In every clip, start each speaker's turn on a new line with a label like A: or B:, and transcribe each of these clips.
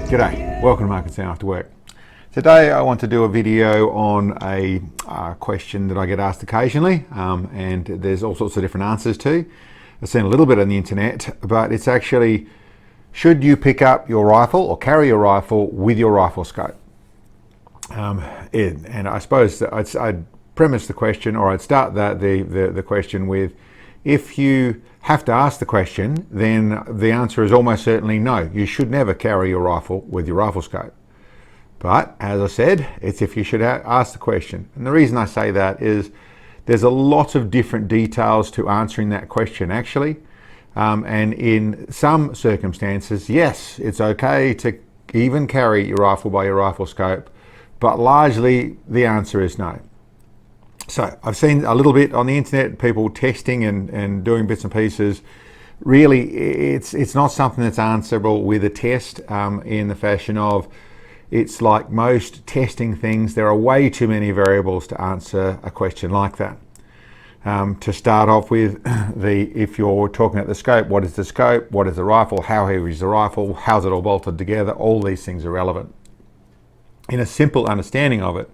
A: G'day, welcome to Marketing After Work. Today I want to do a video on a question that I get asked occasionally, and there's all sorts of different answers to. I've seen a little bit on the internet, but it's actually, should you pick up your rifle or carry your rifle with your rifle scope? And I suppose that I'd premise the question, or I'd start the question with, if you have to ask the question, then the answer is almost certainly no. You should never carry your rifle with your rifle scope. But as I said, it's if you should ask the question. And the reason I say that is there's a lot of different details to answering that question actually. And in some circumstances, yes, it's okay to even carry your rifle by your rifle scope, but largely the answer is no. So I've seen a little bit on the internet, people testing and doing bits and pieces. Really, it's not something that's answerable with a test in the fashion of, it's like most testing things, there are way too many variables to answer a question like that. To start off with, if you're talking about the scope, what is the scope? What is the rifle? How heavy is the rifle? How's it all bolted together? All these things are relevant. In a simple understanding of it,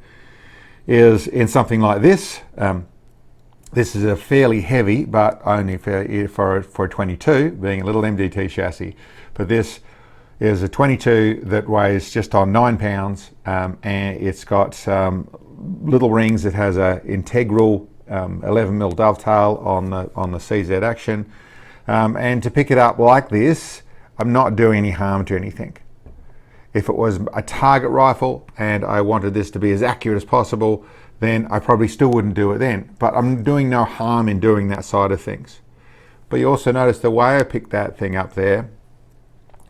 A: is in something like this. This is a fairly heavy, but only for a 22, being a little MDT chassis. But this is a 22 that weighs just on 9 pounds, and it's got little rings. It has a integral 11mm dovetail on the CZ action, and to pick it up like this, I'm not doing any harm to anything. If it was a target rifle and I wanted this to be as accurate as possible, then I probably still wouldn't do it then. But I'm doing no harm in doing that side of things. But you also notice the way I picked that thing up there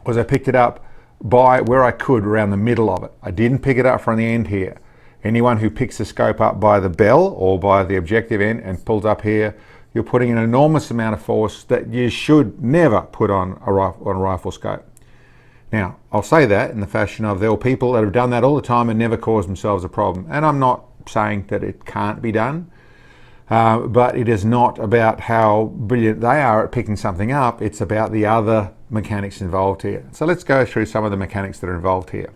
A: was I picked it up by where I could around the middle of it. I didn't pick it up from the end here. Anyone who picks the scope up by the bell or by the objective end and pulls up here, you're putting an enormous amount of force that you should never put on a rifle scope. Now, I'll say that in the fashion of there are people that have done that all the time and never caused themselves a problem. And I'm not saying that it can't be done, but it is not about how brilliant they are at picking something up. It's about the other mechanics involved here. So let's go through some of the mechanics that are involved here.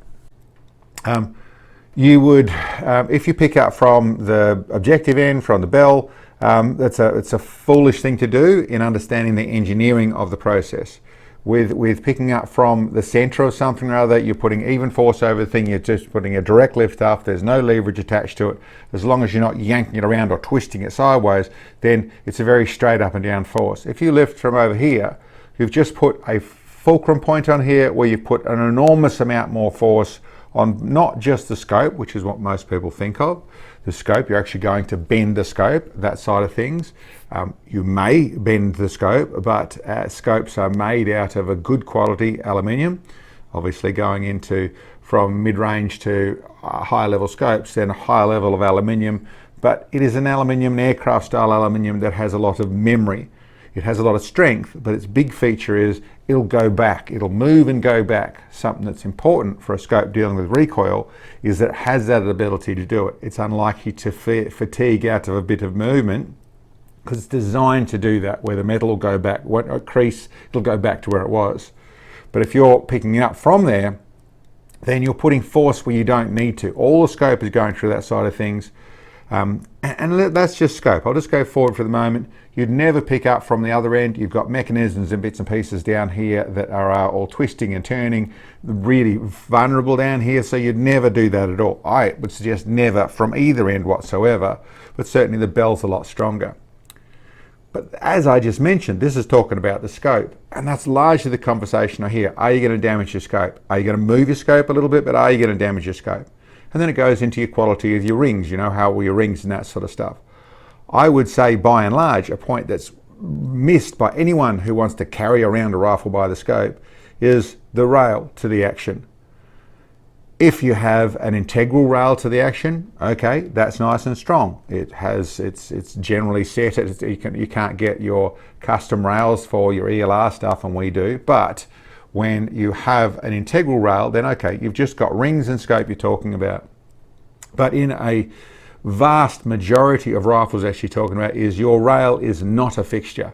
A: You would, if you pick up from the objective end, from the bell, it's a foolish thing to do in understanding the engineering of the process. With picking up from the center of something or other, you're putting even force over the thing, you're just putting a direct lift up, there's no leverage attached to it. As long as you're not yanking it around or twisting it sideways, then it's a very straight up and down force. If you lift from over here, you've just put a fulcrum point on here where you've put an enormous amount more force on not just the scope, which is what most people think of. The scope, you're actually going to bend the scope, that side of things. You may bend the scope, but scopes are made out of a good quality aluminium. Obviously going into from mid-range to higher level scopes, then a higher level of aluminium, but it is an aluminium, an aircraft style aluminium that has a lot of memory. It has a lot of strength, but its big feature is it'll go back. It'll move and go back. Something that's important for a scope dealing with recoil is that it has that ability to do it. It's unlikely to fatigue out of a bit of movement because it's designed to do that, where the metal will go back, won't crease, it'll go back to where it was. But if you're picking it up from there, then you're putting force where you don't need to. All the scope is going through that side of things. And that's just scope. I'll just go forward for the moment. You'd never pick up from the other end. You've got mechanisms and bits and pieces down here that are all twisting and turning, really vulnerable down here, so you'd never do that at all. I would suggest never from either end whatsoever, but certainly the bell's a lot stronger. But as I just mentioned, this is talking about the scope, and that's largely the conversation I hear. Are you going to damage your scope? Are you going to move your scope a little bit, but are you going to damage your scope? And then it goes into your quality of your rings, you know, how were your rings and that sort of stuff. I would say by and large, a point that's missed by anyone who wants to carry around a rifle by the scope is the rail to the action. If you have an integral rail to the action, okay, that's nice and strong. It's generally set. You can't get your custom rails for your ELR stuff, and we do. But when you have an integral rail, then okay, you've just got rings and scope you're talking about. But in a vast majority of rifles actually talking about is your rail is not a fixture.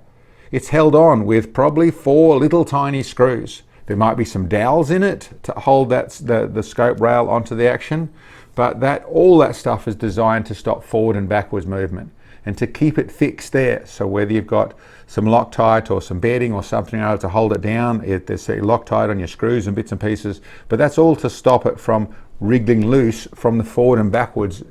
A: It's held on with probably 4 little tiny screws. There might be some dowels in it to hold the scope rail onto the action, but all that stuff is designed to stop forward and backwards movement and to keep it fixed there. So whether you've got some Loctite or some bedding or something to hold it down, there's Loctite on your screws and bits and pieces, but that's all to stop it from wriggling loose from the forward and backwards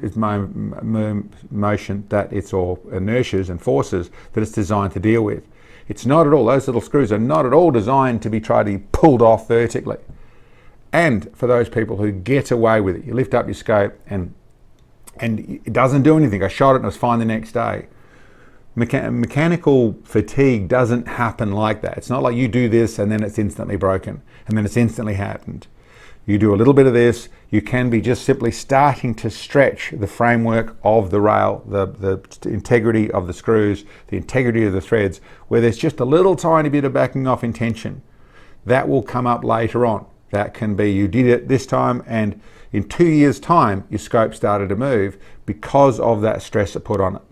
A: motion that it's all inertias and forces that it's designed to deal with. It's not at all, those little screws are not at all designed to be tried to be pulled off vertically. And for those people who get away with it, you lift up your scope and it doesn't do anything. I shot it and it was fine the next day. Mechanical fatigue doesn't happen like that. It's not like you do this and then it's instantly broken and then it's instantly happened. You do a little bit of this, you can be just simply starting to stretch the framework of the rail, the integrity of the screws, the integrity of the threads, where there's just a little tiny bit of backing off in tension. That will come up later on. That can be you did it this time and in 2 years' time your scope started to move because of that stress it put on it.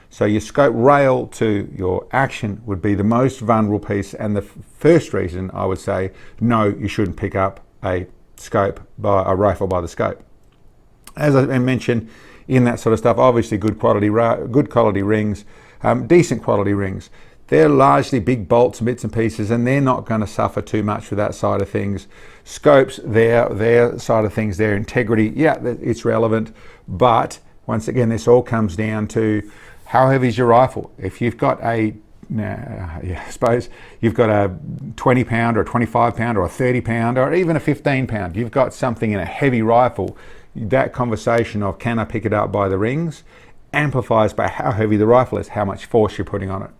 A: So your scope rail to your action would be the most vulnerable piece, and the first reason I would say no, you shouldn't pick up a rifle by the scope. As I mentioned, in that sort of stuff, obviously good quality rings, decent quality rings. They're largely big bolts and bits and pieces, and they're not going to suffer too much with that side of things. Scopes, their side of things, their integrity, yeah, it's relevant, but once again, this all comes down to how heavy is your rifle. If you've got I suppose you've got a 20 pound or a 25 pound or a 30 pound or even a 15 pound, you've got something in a heavy rifle, that conversation of can I pick it up by the rings amplifies by how heavy the rifle is, how much force you're putting on it.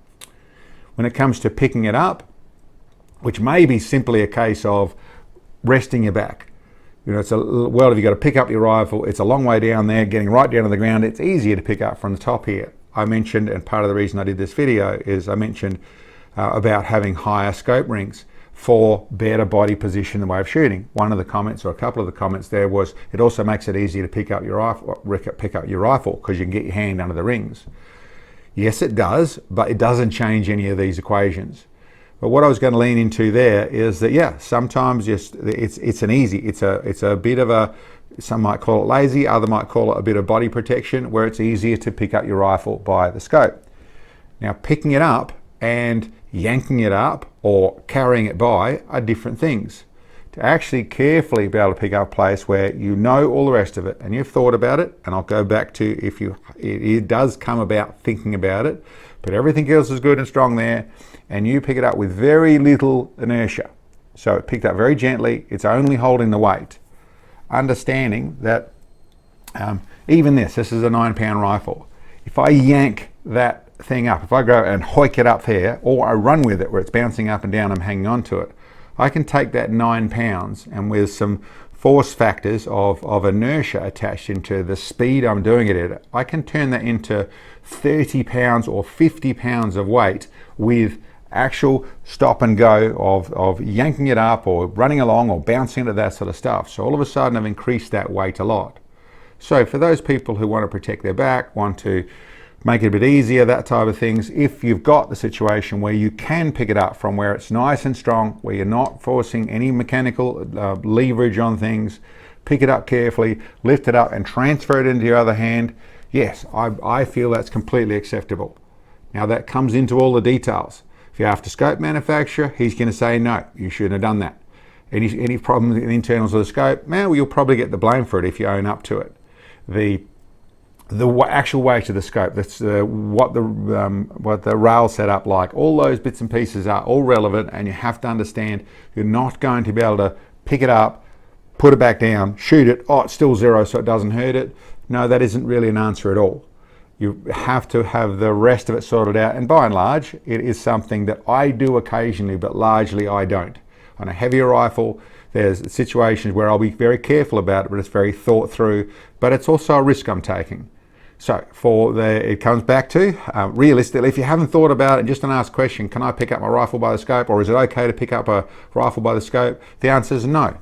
A: When it comes to picking it up, which may be simply a case of resting your back, you know, if you've got to pick up your rifle, it's a long way down there, getting right down to the ground, it's easier to pick up from the top here. I mentioned, and part of the reason I did this video is I mentioned about having higher scope rings for better body position and way of shooting. One of the comments, or a couple of the comments there, was it also makes it easier to pick up your rifle because you can get your hand under the rings. Yes, it does, but it doesn't change any of these equations. But what I was going to lean into there is that, yeah, sometimes it's a bit of a, some might call it lazy, other might call it a bit of body protection, where it's easier to pick up your rifle by the scope. Now, picking it up and yanking it up or carrying it by are different things. To actually carefully be able to pick up a place where you know all the rest of it and you've thought about it, and I'll go back to it does come about thinking about it, but everything else is good and strong there, and you pick it up with very little inertia. So it picked up very gently, it's only holding the weight. Understanding that even this is a 9-pound rifle. If I yank that thing up, if I go and hoik it up there, or I run with it where it's bouncing up and down, I'm hanging on to it, I can take that 9 pounds and with some force factors of inertia attached into the speed I'm doing it at, I can turn that into 30 pounds or 50 pounds of weight with actual stop and go of yanking it up or running along or bouncing into that sort of stuff. So all of a sudden I've increased that weight a lot. So for those people who want to protect their back, want to make it a bit easier, that type of things, if you've got the situation where you can pick it up from where it's nice and strong, where you're not forcing any mechanical leverage on things, pick it up carefully, lift it up and transfer it into your other hand, yes, I feel that's completely acceptable. Now that comes into all the details. If you have to scope manufacturer, he's going to say no, you shouldn't have done that. Any problems in the internals of the scope, well, you'll probably get the blame for it if you own up to it. The actual weight of the scope, that's what the rail set up like, all those bits and pieces are all relevant, and you have to understand you're not going to be able to pick it up, put it back down, shoot it, oh, it's still zero so it doesn't hurt it. No, that isn't really an answer at all. You have to have the rest of it sorted out, and by and large it is something that I do occasionally, but largely I don't. On a heavier rifle, there's situations where I'll be very careful about it, but it's very thought through, but it's also a risk I'm taking. So it comes back to, realistically, if you haven't thought about it, just an ask question, can I pick up my rifle by the scope, or is it okay to pick up a rifle by the scope? The answer is no.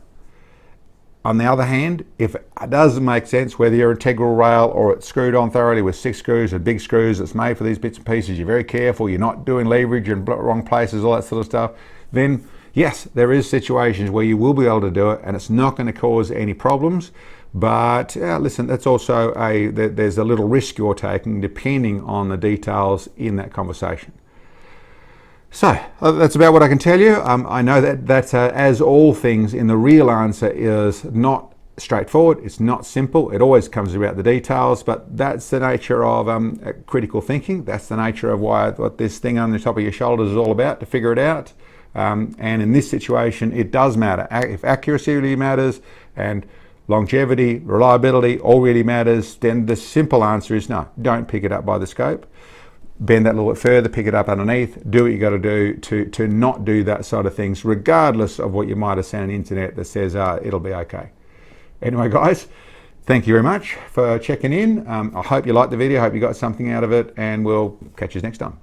A: On the other hand, if it doesn't make sense, whether you're integral rail or it's screwed on thoroughly with 6 screws and big screws, it's made for these bits and pieces, you're very careful, you're not doing leverage in wrong places, all that sort of stuff, then Yes, there is situations where you will be able to do it and it's not going to cause any problems, but listen, that's also there's a little risk you're taking depending on the details in that conversation. So that's about what I can tell you. I know that as all things in the real answer is not straightforward, it's not simple, it always comes about the details, but that's the nature of critical thinking. That's the nature of what this thing on the top of your shoulders is all about, to figure it out. And in this situation, it does matter. If accuracy really matters and longevity, reliability all really matters, then the simple answer is no, don't pick it up by the scope. Bend that a little bit further, pick it up underneath, do what you got to do to not do that sort of things, regardless of what you might have seen on the internet that says it'll be okay. Anyway, guys, thank you very much for checking in. I hope you liked the video, I hope you got something out of it, and we'll catch you next time.